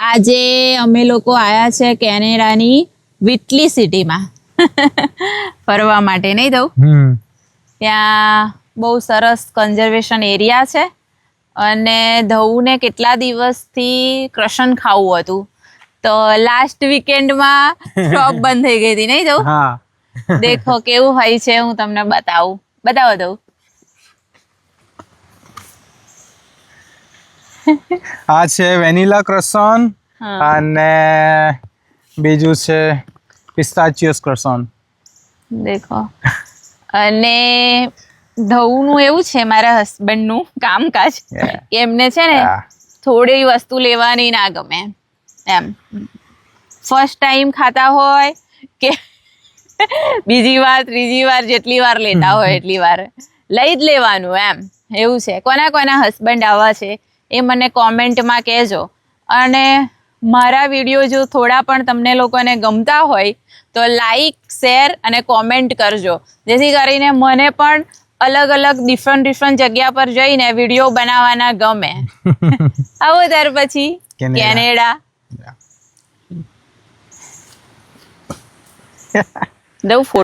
આજે અમે લોકો આયા છે કેનેડાની વિટલી સિટીમાં ફરવા માટે, નહીં દઉં? ત્યાં બહુ સરસ કન્ઝર્વેશન એરિયા છે અને ધઉને કેટલા દિવસથી ક્રશન ખાવું હતું, તો લાસ્ટ વીકેન્ડમાં શોપ બંધ થઈ ગઈ હતી, નહીં દઉં? હા, દેખો કેવું હોય છે, હું તમને બતાવો દઉં. આ છે વેનીલા ક્રસોન અને બીજું છે પિસ્તાચિયસ ક્રસોન. દેખો, અને ધઉનું એવું છે મારા હસબન્ડનું કામકાજ કે એમને છે ને થોડી વસ્તુ લેવાની ના ગમે એમ. ફર્સ્ટ ટાઈમ ખાતા હોય કે બીજી વાર ત્રીજી વાર જેટલી વાર લેતા હોય એટલી વાર લઈ જ લેવાનું એમ, એવું છે. કોના હસબન્ડ આવા છે એ મને કોમેન્ટમાં કહેજો. અને મારા વિડીયો જો થોડા પણ તમને લોકોને ગમતા હોય તો લાઈક, શેર અને કોમેન્ટ કરજો, જેથી કરીને મને પણ અલગ અલગ ડિફરન્ટ જગ્યા પર જઈને વિડીયો બનાવવાના ગમે. આવો ત્યાર પછી કેનેડા. દઉં ફોટો.